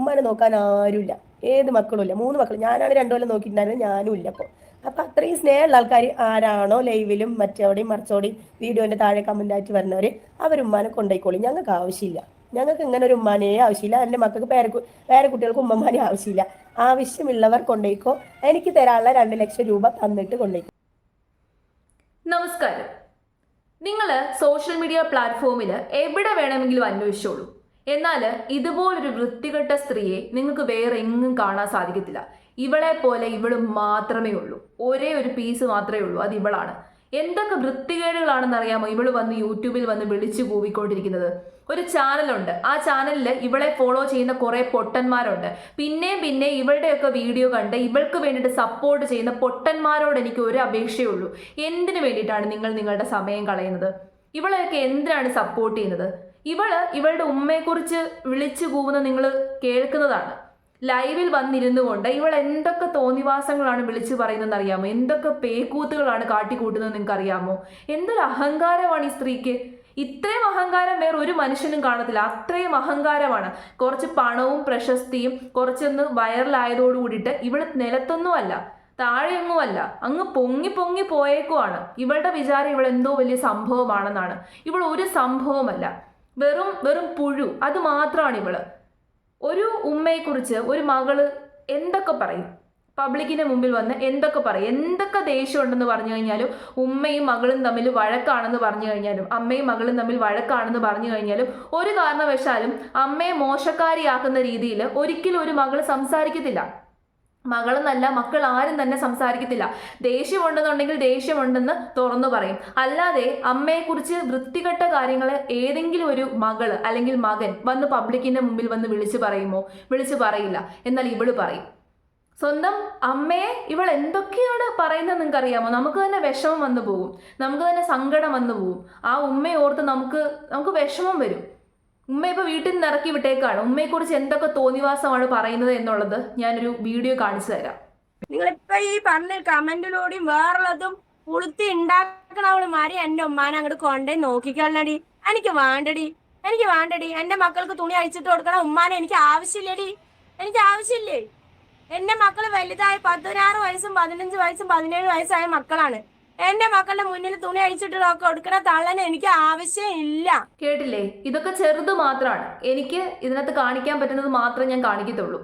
ഉമ്മാനെ നോക്കാൻ ആരുമില്ല, ഏത് മക്കളും ഇല്ല. 3 മക്കൾ, ഞാനാണ് 2 കൊല്ലം നോക്കിയിട്ടുണ്ടായിരുന്നു, ഞാനും ഇല്ല. അപ്പൊ അത്രയും സ്നേഹമുള്ള ആൾക്കാർ ആരാണോ ലൈവിലും മറ്റോടെയും മറിച്ചോടെയും വീഡിയോന്റെ താഴെ കമന്റ് ആയിട്ട് വരുന്നവര്, അവരുമ്മാനെ കൊണ്ടുപോയിക്കോളി, ഞങ്ങൾക്ക് ആവശ്യമില്ല. ഞങ്ങൾക്ക് ഇങ്ങനെ ഒരു ഉമ്മാനെ ആവശ്യമില്ല. എൻ്റെ മക്കൾക്ക് പേരക്കുട്ടികൾക്ക് ഉമ്മമാനെ ആവശ്യമില്ല. ആവശ്യമുള്ളവർ കൊണ്ടുപോയിക്കോ. എനിക്ക് തരാനുള്ള 2 ലക്ഷം രൂപ തന്നിട്ട് കൊണ്ടുപോയിക്കോ. നമസ്കാരം. നിങ്ങൾ സോഷ്യൽ മീഡിയ പ്ലാറ്റ്ഫോമിൽ എവിടെ വേണമെങ്കിലും അന്വേഷിച്ചോളൂ. എന്നാൽ ഇതുപോലൊരു വൃത്തികെട്ട സ്ത്രീയെ നിങ്ങൾക്ക് വേറെ എങ്ങും കാണാൻ സാധിക്കത്തില്ല. ഇവളെ പോലെ ഇവള് മാത്രമേ ഉള്ളൂ. ഒരേ ഒരു പീസ് മാത്രമേ ഉള്ളൂ, അത് ഇവളാണ്. എന്തൊക്കെ വൃത്തികേടുകളാണെന്ന് അറിയാമോ ഇവള് വന്ന് യൂട്യൂബിൽ വന്ന് വിളിച്ചു കൂവിക്കൊണ്ടിരിക്കുന്നത്. ഒരു ചാനലുണ്ട്, ആ ചാനലിൽ ഇവളെ ഫോളോ ചെയ്യുന്ന കുറെ പൊട്ടന്മാരുണ്ട്. പിന്നെ ഇവളുടെയൊക്കെ വീഡിയോ കണ്ട് ഇവൾക്ക് വേണ്ടിയിട്ട് സപ്പോർട്ട് ചെയ്യുന്ന പൊട്ടന്മാരോട് എനിക്ക് ഒരു അപേക്ഷയുള്ളൂ. എന്തിനു വേണ്ടിയിട്ടാണ് നിങ്ങൾ നിങ്ങളുടെ സമയം കളയുന്നത്? ഇവളെയൊക്കെ എന്തിനാണ് സപ്പോർട്ട് ചെയ്യുന്നത്? ഇവളുടെ ഉമ്മയെക്കുറിച്ച് വിളിച്ചു കൂവുന്ന നിങ്ങൾ കേൾക്കുന്നതാണ്. ലൈവിൽ വന്നിരുന്നു കൊണ്ട് ഇവൾ എന്തൊക്കെ തോന്നിവാസങ്ങളാണ് വിളിച്ചു പറയുന്നതെന്ന് അറിയാമോ? എന്തൊക്കെ പേക്കൂത്തുകളാണ് കാട്ടിക്കൂട്ടുന്നത് നിങ്ങൾക്ക് അറിയാമോ? എന്തൊരു അഹങ്കാരമാണ് ഈ സ്ത്രീക്ക്. ഇത്രയും അഹങ്കാരം വേറെ ഒരു മനുഷ്യനും കാണത്തില്ല. അത്രയും അഹങ്കാരമാണ്. കുറച്ച് പണവും പ്രശസ്തിയും കുറച്ചൊന്ന് വൈറലായതോടു കൂടിയിട്ട് ഇവൾ നിലത്തൊന്നുമല്ല, താഴെയൊന്നുമല്ല, അങ്ങ് പൊങ്ങി പൊങ്ങി പോയേക്കുവാണ്. ഇവളുടെ വിചാരം ഇവൾ എന്തോ വലിയ സംഭവമാണെന്നാണ്. ഇവൾ ഒരു സംഭവമല്ല, വെറും വെറും പുഴു. അത് മാത്രമാണ് ഇവള്. ഒരു ഉമ്മയെക്കുറിച്ച് ഒരു മകള് എന്തൊക്കെ പറയും, പബ്ലിക്കിന്റെ മുമ്പിൽ വന്ന് എന്തൊക്കെ പറയും, എന്തൊക്കെ ദേഷ്യം ഉണ്ടെന്ന് പറഞ്ഞു കഴിഞ്ഞാലും, ഉമ്മയും മകളും തമ്മിൽ വഴക്കാണെന്ന് പറഞ്ഞു കഴിഞ്ഞാലും, അമ്മയും മകളും തമ്മിൽ വഴക്കാണെന്ന് പറഞ്ഞു കഴിഞ്ഞാലും, ഒരു കാരണവശാലും അമ്മയെ മോശക്കാരിയാക്കുന്ന രീതിയിൽ ഒരിക്കലും ഒരു മകൾ സംസാരിക്കത്തില്ല. മകളെന്നല്ല, മക്കൾ ആരും തന്നെ സംസാരിക്കത്തില്ല. ദേഷ്യമുണ്ടെന്നുണ്ടെങ്കിൽ ദേഷ്യമുണ്ടെന്ന് തുറന്നു പറയും. അല്ലാതെ അമ്മയെക്കുറിച്ച് വൃത്തികെട്ട കാര്യങ്ങൾ ഏതെങ്കിലും ഒരു മകള് അല്ലെങ്കിൽ മകൻ വന്ന് പബ്ലിക്കിന്റെ മുമ്പിൽ വന്ന് വിളിച്ചു പറയുമോ? വിളിച്ചു പറയില്ല. എന്നാൽ ഇവള് പറയും. സ്വന്തം അമ്മയെ ഇവൾ എന്തൊക്കെയാണ് പറയുന്നത് നിങ്ങൾക്ക് അറിയാമോ? നമുക്ക് തന്നെ വിഷമം വന്നു പോകും, നമുക്ക് തന്നെ സങ്കടം വന്നു പോകും. ആ ഉമ്മയെ ഓർത്ത് നമുക്ക് വിഷമം വരും. ഉമ്മ ഇപ്പൊ വീട്ടിൽ നിന്ന് ഇറക്കി വിട്ടേക്കാണ്. ഉമ്മയെക്കുറിച്ച് എന്തൊക്കെ തോന്നിവാസമാണ് പറയുന്നത് എന്നുള്ളത് ഞാനൊരു വീഡിയോ കാണിച്ചു തരാം. നിങ്ങളിപ്പൊ ഈ പറഞ്ഞ കമന്റിലൂടെയും വേറുള്ളതും പുളുത്തി ഉണ്ടാക്കണവളുമാരി എന്റെ ഉമ്മാനെ അങ്ങോട്ട് കൊണ്ടേ നോക്കിക്കള്ളടി. എനിക്ക് വേണ്ടടി, എനിക്ക് വേണ്ടടി. എന്റെ മക്കൾക്ക് തുണി അഴിച്ചിട്ട് കൊടുക്കണം ഉമ്മാനെ എനിക്ക് ആവശ്യമില്ലടി, എനിക്ക് ആവശ്യമില്ലേ. എന്റെ മക്കള് വലുതായി 16 വയസ്സും 15 വയസ്സും 17 വയസ്സായ മക്കളാണ്. എന്റെ മക്കളുടെ മുന്നിൽ തുണി അഴിച്ചിട്ട് കൊടുക്കണ തള്ളനെ എനിക്ക് ആവശ്യമില്ല. കേട്ടില്ലേ? ഇതൊക്കെ ചെറുത് മാത്രമാണ്. എനിക്ക് ഇതിനകത്ത് കാണിക്കാൻ പറ്റുന്നത് മാത്രമേ ഞാൻ കാണിക്കത്തുള്ളൂ.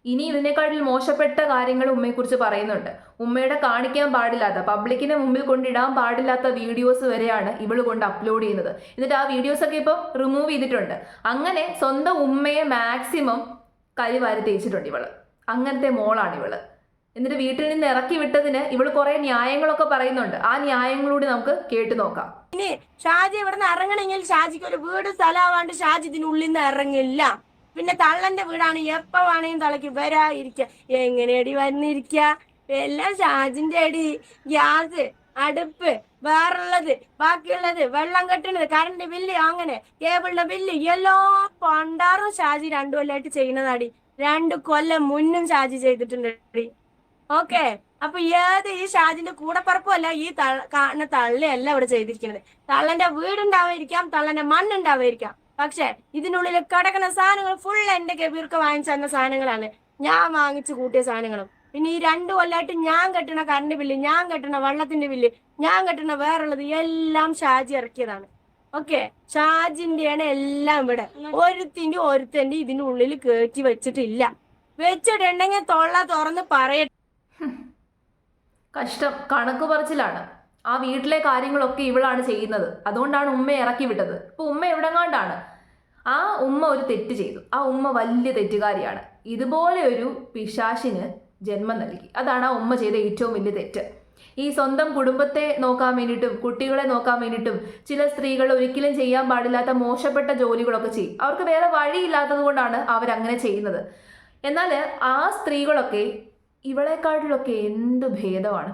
ഇനി ഇതിനേക്കാട്ടിൽ മോശപ്പെട്ട കാര്യങ്ങൾ ഉമ്മയെക്കുറിച്ച് പറയുന്നുണ്ട്. ഉമ്മയുടെ കാണിക്കാൻ പാടില്ലാത്ത, പബ്ലിക്കിന്റെ മുമ്പിൽ കൊണ്ടിടാൻ പാടില്ലാത്ത വീഡിയോസ് വരെയാണ് ഇവള് കൊണ്ട് അപ്ലോഡ് ചെയ്യുന്നത്. എന്നിട്ട് ആ വീഡിയോസ് ഒക്കെ ഇപ്പം റിമൂവ് ചെയ്തിട്ടുണ്ട്. അങ്ങനെ സ്വന്തം ഉമ്മയെ മാക്സിമം കരിവാരി തേച്ചിട്ടുണ്ട് ഇവള്. അങ്ങനത്തെ മോളാണ് ഇവള്. എന്നിട്ട് വീട്ടിൽ നിന്ന് ഇറക്കി വിട്ടതിന് ഇവള് കുറെ ന്യായങ്ങളൊക്കെ പറയുന്നുണ്ട്. ആ ന്യായങ്ങളൂടെ നമുക്ക് കേട്ടു നോക്കാം. ഇനി ഷാജി ഇവിടെ നിന്ന് ഇറങ്ങണമെങ്കിൽ ഷാജിക്ക് ഒരു വീട് സ്ഥലമാവാണ്ട് ഷാജി ഇതിനുള്ളിൽ നിന്ന് ഇറങ്ങില്ല. പിന്നെ തള്ളന്റെ വീടാണ്, എപ്പോ വേണമെങ്കിലും തളയ്ക്ക് വരാതിരിക്ക. എങ്ങനെയടി വന്നിരിക്ക? എല്ലാം ഷാജിന്റെ അടി. ഗ്യാസ്, അടുപ്പ്, വേറുള്ളത്, ബാക്കിയുള്ളത്, വെള്ളം കെട്ടുന്നത്, കറണ്ട് ബില്ല്, അങ്ങനെ കേബിളിന്റെ ബില്ല്, എല്ലാ പണ്ടാറും ഷാജി 2 കൊല്ലമായിട്ട് ചെയ്യുന്നതാടി. 2 കൊല്ലം മുന്നും ഷാജി ചെയ്തിട്ടുണ്ട്. ഓക്കെ, അപ്പൊ ഏത് ഈ ഷാജിന്റെ കൂടപ്പറപ്പല്ല, ഈ കാണുന്ന തള്ളയല്ല ഇവിടെ ചെയ്തിരിക്കുന്നത്. തള്ളന്റെ വീടുണ്ടാവായിരിക്കാം, തള്ളന്റെ മണ്ണുണ്ടാവായിരിക്കാം, പക്ഷെ ഇതിനുള്ളിൽ കിടക്കുന്ന സാധനങ്ങൾ ഫുൾ എന്റെ കബീർക്ക് വാങ്ങിച്ചു തന്ന സാധനങ്ങളാണ്, ഞാൻ വാങ്ങിച്ചു കൂട്ടിയ സാധനങ്ങളും. പിന്നെ ഈ 2 കൊല്ലമായിട്ട് ഞാൻ കെട്ടുന്ന കറണ്ട് ബില്ല്, ഞാൻ കെട്ടുന്ന വെള്ളത്തിന്റെ ബില്ല്, ഞാൻ കെട്ടുന്ന വേറുള്ളത് എല്ലാം ഷാജി ഇറക്കിയതാണ്. ഓക്കെ, ഷാജിന്റെയാണ് എല്ലാം. ഇവിടെ ഒരുത്തന്റെ ഇതിനുള്ളിൽ കയറ്റി വെച്ചിട്ടില്ല. വെച്ചിട്ടുണ്ടെങ്കിൽ തൊള്ള തുറന്ന് പറയട്ടെ. കഷ്ടം, കണക്ക് പറച്ചിലാണ്. ആ വീട്ടിലെ കാര്യങ്ങളൊക്കെ ഇവളാണ് ചെയ്യുന്നത്. അതുകൊണ്ടാണ് ഉമ്മയെ ഇറക്കി വിട്ടത്. ഇപ്പൊ ഉമ്മ എവിടെങ്ങാണ്ടാണ്. ആ ഉമ്മ ഒരു തെറ്റ് ചെയ്തു. ആ ഉമ്മ വലിയ തെറ്റുകാരിയാണ്. ഇതുപോലെ ഒരു പിശാശിന് ജന്മം നൽകി. അതാണ് ആ ഉമ്മ ചെയ്ത ഏറ്റവും വലിയ തെറ്റ്. ഈ സ്വന്തം കുടുംബത്തെ നോക്കാൻ വേണ്ടിയിട്ടും കുട്ടികളെ നോക്കാൻ വേണ്ടിയിട്ടും ചില സ്ത്രീകൾ ഒരിക്കലും ചെയ്യാൻ പാടില്ലാത്ത മോശപ്പെട്ട ജോലികളൊക്കെ ചെയ്യും. അവർക്ക് വേറെ വഴിയില്ലാത്തത് കൊണ്ടാണ് അവരങ്ങനെ ചെയ്യുന്നത്. എന്നാൽ ആ സ്ത്രീകളൊക്കെ ഇവളെക്കാട്ടിലൊക്കെ എന്ത് ഭേദമാണ്.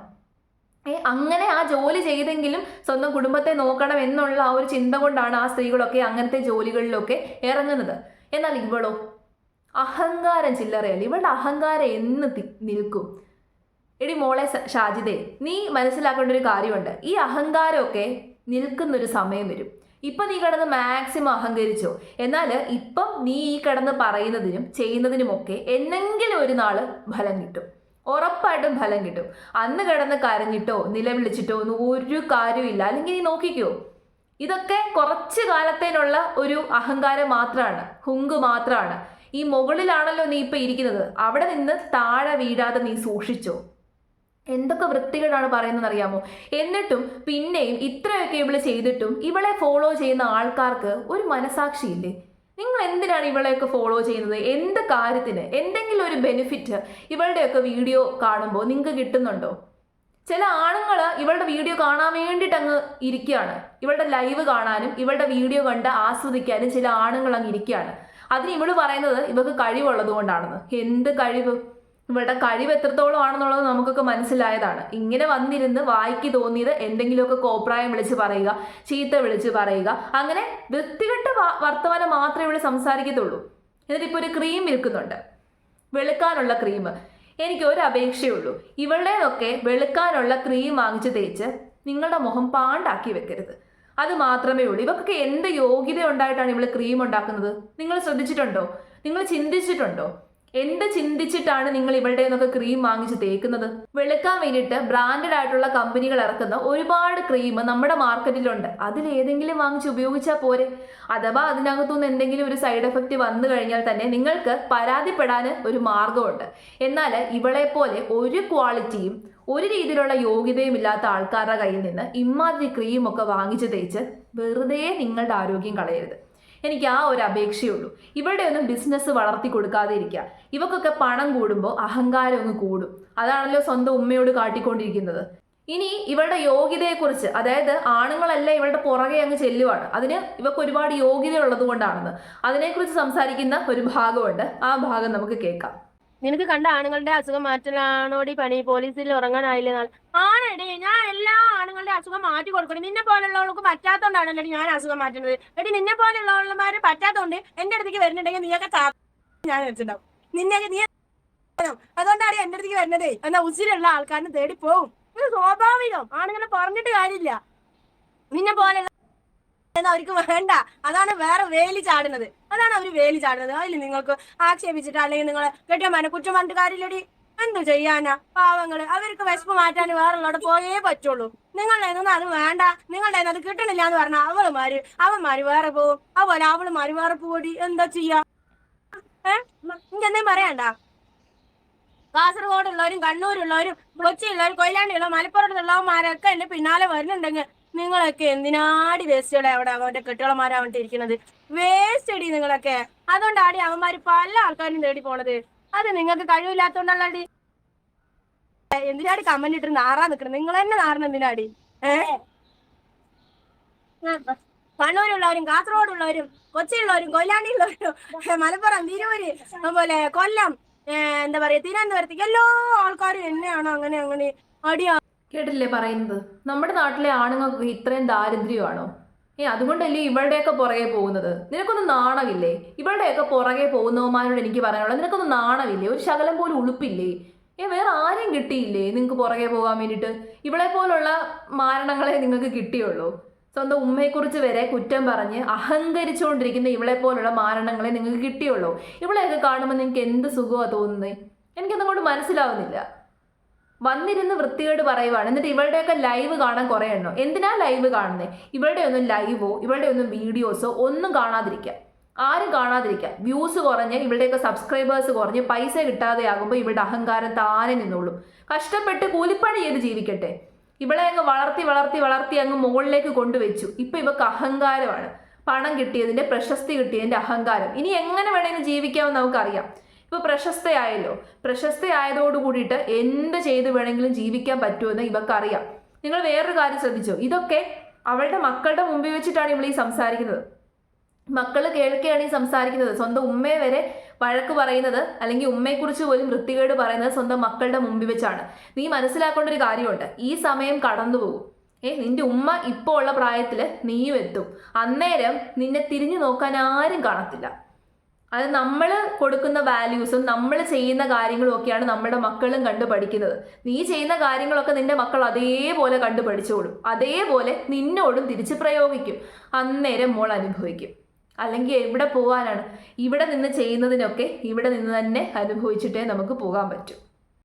അങ്ങനെ ആ ജോലി ചെയ്തെങ്കിലും സ്വന്തം കുടുംബത്തെ നോക്കണം എന്നുള്ള ആ ഒരു ചിന്ത കൊണ്ടാണ് ആ സ്ത്രീകളൊക്കെ അങ്ങനത്തെ ജോലികളിലൊക്കെ ഇറങ്ങുന്നത്. എന്നാൽ ഇവളോ, അഹങ്കാരം ചില്ലറയല്ല. ഇവളുടെ അഹങ്കാരം എന്ന് നിൽക്കും. എടി മോളെ ഷാജിദേ, നീ മനസ്സിലാക്കേണ്ട ഒരു കാര്യമുണ്ട്. ഈ അഹങ്കാരമൊക്കെ നിൽക്കുന്നൊരു സമയം വരും. ഇപ്പം നീ കിടന്ന് മാക്സിമം അഹങ്കരിച്ചോ. എന്നാൽ ഇപ്പം നീ ഈ കിടന്ന് പറയുന്നതിനും ചെയ്യുന്നതിനുമൊക്കെ എന്നെങ്കിലും ഒരു നാള് ഫലം കിട്ടും, ഉറപ്പായിട്ടും ഫലം കിട്ടും. അന്ന് കിടന്ന് കരഞ്ഞിട്ടോ നിലവിളിച്ചിട്ടോ ഒന്നും ഒരു കാര്യമില്ല. അല്ലെങ്കിൽ നീ നോക്കിക്കോ, ഇതൊക്കെ കുറച്ച് കാലത്തേനുള്ള ഒരു അഹങ്കാരം മാത്രമാണ്, ഹുങ്ക് മാത്രമാണ്. ഈ മുകളിലാണല്ലോ നീ ഇപ്പം ഇരിക്കുന്നത്, അവിടെ നിന്ന് താഴെ വീഴാതെ നീ സൂക്ഷിച്ചോ. എന്തൊക്കെ വൃത്തികേടാണ് പറയുന്നത് അറിയാമോ. എന്നിട്ടും പിന്നെയും ഇത്രയൊക്കെ ഇവള് ചെയ്തിട്ടും ഇവളെ ഫോളോ ചെയ്യുന്ന ആൾക്കാർക്ക് ഒരു മനസാക്ഷിയില്ലേ? നിങ്ങൾ എന്തിനാണ് ഇവളെയൊക്കെ ഫോളോ ചെയ്യുന്നത്? എന്ത് കാര്യത്തിന്? എന്തെങ്കിലും ഒരു ബെനിഫിറ്റ് ഇവളുടെയൊക്കെ വീഡിയോ കാണുമ്പോൾ നിങ്ങൾക്ക് കിട്ടുന്നുണ്ടോ? ചില ആണുങ്ങൾ ഇവളുടെ വീഡിയോ കാണാൻ വേണ്ടിയിട്ട് അങ്ങ് ഇരിക്കുകയാണ്. ഇവളുടെ ലൈവ് കാണാനും ഇവളുടെ വീഡിയോ കണ്ട് ആസ്വദിക്കാനും ചില ആണുങ്ങൾ അങ്ങ് ഇരിക്കുകയാണ്. അതിന് ഇവള് പറയുന്നത് ഇവൾക്ക് കഴിവുള്ളത് കൊണ്ടാണെന്ന്. എന്ത് കഴിവ്? ഇവളുടെ കഴിവ് എത്രത്തോളം ആണെന്നുള്ളത് നമുക്കൊക്കെ മനസ്സിലായതാണ്. ഇങ്ങനെ വന്നിരുന്ന് വായിക്ക് തോന്നിയത് എന്തെങ്കിലുമൊക്കെ കോപ്രായം വിളിച്ച് പറയുക, ചീത്ത വിളിച്ച് പറയുക, അങ്ങനെ വൃത്തികെട്ട വർത്തമാനം മാത്രമേ ഇവള് സംസാരിക്കത്തുള്ളൂ. എന്നിട്ടിപ്പോൾ ഒരു ക്രീം വിൽക്കുന്നുണ്ട്, വെളുക്കാനുള്ള ക്രീം. എനിക്ക് ഒരു അപേക്ഷയുള്ളൂ, ഇവളുടെയൊക്കെ വെളുക്കാനുള്ള ക്രീം വാങ്ങിച്ച് തേച്ച് നിങ്ങളുടെ മുഖം പാണ്ടാക്കി വെക്കരുത്. അത് മാത്രമേ ഉള്ളൂ. ഇവക്കൊക്കെ എന്ത് യോഗ്യത ഉണ്ടായിട്ടാണ് ഇവള് ക്രീം ഉണ്ടാക്കുന്നത്? നിങ്ങൾ ശ്രദ്ധിച്ചിട്ടുണ്ടോ? നിങ്ങൾ ചിന്തിച്ചിട്ടുണ്ടോ? എന്ത് ചിന്തിച്ചിട്ടാണ് നിങ്ങൾ ഇവളുടെ നിന്നൊക്കെ ക്രീം വാങ്ങിച്ച് തേക്കുന്നത്? വെളുക്കാൻ വേണ്ടിയിട്ട് ബ്രാൻഡഡ് ആയിട്ടുള്ള കമ്പനികൾ ഇറക്കുന്ന ഒരുപാട് ക്രീം നമ്മുടെ മാർക്കറ്റിലുണ്ട്. അതിലേതെങ്കിലും വാങ്ങിച്ച് ഉപയോഗിച്ചാൽ പോരെ? അഥവാ അതിനകത്തുനിന്ന് എന്തെങ്കിലും ഒരു സൈഡ് എഫക്റ്റ് വന്നു കഴിഞ്ഞാൽ തന്നെ നിങ്ങൾക്ക് പരാതിപ്പെടാൻ ഒരു മാർഗമുണ്ട്. എന്നാൽ ഇവളെ പോലെ ഒരു ക്വാളിറ്റിയും ഒരു രീതിയിലുള്ള യോഗ്യതയും ഇല്ലാത്ത ആൾക്കാരുടെ കയ്യിൽ നിന്ന് ഇമാതിരി ക്രീമൊക്കെ വാങ്ങിച്ച് തേച്ച് വെറുതെ നിങ്ങളുടെ ആരോഗ്യം കളയരുത്. എനിക്ക് ആ ഒരു അപേക്ഷയുള്ളൂ. ഇവരുടെ ഒന്നും ബിസിനസ് വളർത്തി കൊടുക്കാതെ ഇരിക്കുക. ഇവക്കൊക്കെ പണം കൂടുമ്പോൾ അഹങ്കാരം അങ്ങ് കൂടും. അതാണല്ലോ സ്വന്തം ഉമ്മയോട് കാട്ടിക്കൊണ്ടിരിക്കുന്നത്. ഇനി ഇവളുടെ യോഗ്യതയെക്കുറിച്ച്, അതായത് ആണുങ്ങളല്ല ഇവളുടെ പുറകെ അങ്ങ് ചെല്ലുവാണ്, അതിന് ഇവക്ക് ഒരുപാട് യോഗ്യത ഉള്ളത് കൊണ്ടാണെന്ന്, അതിനെക്കുറിച്ച് സംസാരിക്കുന്ന ഒരു ഭാഗമുണ്ട്. ആ ഭാഗം നമുക്ക് കേൾക്കാം. നിനക്ക് കണ്ട ആണുങ്ങളുടെ അസുഖം മാറ്റലാണോടി പണി? പോലീസിൽ ഉറങ്ങാനായില്ലേ? ആണെടി, ഞാൻ എല്ലാ ആണുങ്ങളുടെ അസുഖം മാറ്റി കൊടുക്കണം. നിന്നെ പോലുള്ളവർക്ക് പറ്റാത്തോണ്ടാണല്ലോ ഞാൻ അസുഖം മാറ്റുന്നത്. എടി, നിന്നെ പോലുള്ളവന്മാര് പറ്റാത്തോണ്ട് എന്റെ അടുത്തേക്ക് വരുന്നുണ്ടെങ്കിൽ നീയൊക്കെ ഞാൻ വെച്ചിട്ടുണ്ടാവും. നീ അതുകൊണ്ടാണ് എന്റെ അടുത്തേക്ക് വരുന്നത്. എന്നാ ഉസിലുള്ള ആൾക്കാരിന് തേടി പോവും. ഇത് സ്വാഭാവികം. ആണുങ്ങളെ പറഞ്ഞിട്ട് കാര്യമില്ല. നിന്നെ പോലുള്ള അവർക്ക് വേണ്ട. അതാണ് വേറെ വേലി ചാടുന്നത്. അതിൽ നിങ്ങൾക്ക് ആക്ഷേപിച്ചിട്ട് അല്ലെങ്കിൽ നിങ്ങളെ കെട്ടിയമ്മനെ കുറ്റം പറഞ്ഞിട്ട് കാര്യമില്ലടി. എന്തു ചെയ്യാനാ? പാവങ്ങള് അവർക്ക് വിശപ്പ് മാറ്റാൻ വേറുള്ളവിടെ പോയേ പറ്റുള്ളൂ. നിങ്ങളുടെ നിന്നും അത് വേണ്ട, നിങ്ങളുടെ അത് കിട്ടണില്ല എന്ന് പറഞ്ഞാൽ അവന്മാര് വേറെ പോവും. അതുപോലെ അവളുമാര് വേറെ പോടി. എന്താ ചെയ്യാ? എനിക്കെന്തേലും പറയണ്ട. കാസർഗോഡുള്ളവരും കണ്ണൂരുള്ളവരും കൊച്ചിയുള്ളവരും കൊയിലാണ്ടിയുള്ള മലപ്പുറത്തുള്ളവന്മാരൊക്കെ എന്റെ പിന്നാലെ വരുന്നുണ്ടെങ്കിൽ നിങ്ങളൊക്കെ എന്തിനാടി വേസ്റ്റുകളെ അവിടെ അവന്റെ കെട്ടുകളമാരാവട്ടെ ഇരിക്കുന്നത്? വേസ്റ്റ് അടി നിങ്ങളൊക്കെ. അതുകൊണ്ടാടി അവന്മാര് പല ആൾക്കാരും തേടി പോണത്. അത് നിങ്ങൾക്ക് കഴിവില്ലാത്തോണ്ടല്ലാടി. എന്തിനാടി കമന്റ് ഇട്ട് നാറാൻ നിക്കണം? നിങ്ങൾ തന്നെ നാറുന്ന എന്തിനാടി? കണ്ണൂരുള്ളവരും കാസർഗോഡുള്ളവരും കൊച്ചിയുള്ളവരും കൊയിലാണ്ടിയുള്ളവരും മലപ്പുറം തിരൂര് അതുപോലെ കൊല്ലം എന്താ പറയാ തിരുവനന്തപുരത്തേക്ക് എല്ലാ ആൾക്കാരും എന്നെയാണോ അങ്ങനെ അടിയാ. കേട്ടില്ലേ പറയുന്നത്? നമ്മുടെ നാട്ടിലെ ആണുങ്ങൾക്ക് ഇത്രയും ദാരിദ്ര്യമാണോ? അതുകൊണ്ടല്ലേ ഇവളുടെയൊക്കെ പുറകെ പോകുന്നത്? നിനക്കൊന്നും നാണമില്ലേ? ഇവളുടെയൊക്കെ പുറകെ പോകുന്നവന്മാരോട് എനിക്ക് പറയാനുള്ളത്, നിനക്കൊന്നും നാണമില്ലേ? ഒരു ശകലം പോലും ഉളുപ്പില്ലേ? വേറെ ആരെയും കിട്ടിയില്ലേ നിങ്ങൾക്ക് പുറകെ പോകാൻ വേണ്ടിയിട്ട്? ഇവളെ പോലുള്ള മാരണങ്ങളെ നിങ്ങൾക്ക് കിട്ടിയുള്ളൂ. സ്വന്തം ഉമ്മയെക്കുറിച്ച് വരെ കുറ്റം പറഞ്ഞ് അഹങ്കരിച്ചുകൊണ്ടിരിക്കുന്ന ഇവളെ പോലുള്ള മാരണങ്ങളെ നിങ്ങൾക്ക് കിട്ടിയുള്ളൂ. ഇവളെയൊക്കെ കാണുമ്പോൾ നിങ്ങൾക്ക് എന്ത് സുഖമാണ് തോന്നുന്നത്? എനിക്കതുകൊണ്ട് മനസ്സിലാവുന്നില്ല. വന്നിരുന്ന് വൃത്തികേട് പറയുവാണ്. എന്നിട്ട് ഇവളുടെയൊക്കെ ലൈവ് കാണാൻ കുറേ എണ്ണോ. എന്തിനാ ലൈവ് കാണുന്നത്? ഇവളുടെ ഒന്നും ലൈവോ ഇവളുടെ ഒന്നും വീഡിയോസോ ഒന്നും കാണാതിരിക്കാം. ആരും കാണാതിരിക്കാം. വ്യൂസ് കുറഞ്ഞ് ഇവളുടെയൊക്കെ സബ്സ്ക്രൈബേഴ്സ് കുറഞ്ഞ് പൈസ കിട്ടാതെ ആകുമ്പോൾ ഇവളുടെ അഹങ്കാരം താനെ നിന്നോളും. കഷ്ടപ്പെട്ട് കൂലിപ്പണി ചെയ്ത് ജീവിക്കട്ടെ. ഇവളെ അങ്ങ് വളർത്തി അങ്ങ് മുകളിലേക്ക് കൊണ്ടുവച്ചു. ഇപ്പൊ ഇവക്ക് അഹങ്കാരമാണ്. പണം കിട്ടിയതിന്റെ, പ്രശസ്തി കിട്ടിയതിന്റെ അഹങ്കാരം. ഇനി എങ്ങനെ വേണമെങ്കിലും ജീവിക്കാമെന്ന് നമുക്കറിയാം. ഇപ്പൊ പ്രശസ്തയായതോട് കൂടിയിട്ട് എന്ത് ചെയ്ത് വേണമെങ്കിലും ജീവിക്കാൻ പറ്റുമെന്ന് ഇവക്കറിയാം. നിങ്ങൾ വേറൊരു കാര്യം ശ്രദ്ധിച്ചോ? ഇതൊക്കെ അവളുടെ മക്കളുടെ മുമ്പിൽ വെച്ചിട്ടാണ് ഇവൾ ഈ സംസാരിക്കുന്നത്. മക്കൾ കേൾക്കുകയാണ് ഈ സംസാരിക്കുന്നത്. സ്വന്തം ഉമ്മയെ വരെ വഴക്ക് പറയുന്നത്, അല്ലെങ്കിൽ ഉമ്മയെക്കുറിച്ച് പോലും വൃത്തികേട് പറയുന്നത് സ്വന്തം മക്കളുടെ മുമ്പിൽ വെച്ചാണ്. നീ മനസ്സിലാക്കേണ്ട ഒരു കാര്യമുണ്ട്, ഈ സമയം കടന്നു പോകും. നിന്റെ ഉമ്മ ഇപ്പോൾ ഉള്ള പ്രായത്തിൽ നീയും എത്തും. അന്നേരം നിന്നെ തിരിഞ്ഞു നോക്കാൻ ആരും കാണത്തില്ല. അത് നമ്മൾ കൊടുക്കുന്ന വാല്യൂസും നമ്മൾ ചെയ്യുന്ന കാര്യങ്ങളും ഒക്കെയാണ് നമ്മുടെ മക്കളും കണ്ടു പഠിക്കുന്നത്. നീ ചെയ്യുന്ന കാര്യങ്ങളൊക്കെ നിന്റെ മക്കൾ അതേപോലെ കണ്ടു പഠിച്ചോളും, അതേപോലെ നിന്നോടും തിരിച്ച് പ്രയോഗിക്കും. അന്നേരം മോൾ അനുഭവിക്കും. അല്ലെങ്കിൽ എവിടെ പോകാനാണ്? ഇവിടെ നിന്ന് ചെയ്യുന്നതിനൊക്കെ ഇവിടെ നിന്ന് തന്നെ അനുഭവിച്ചിട്ടേ നമുക്ക് പോകാൻ പറ്റൂ.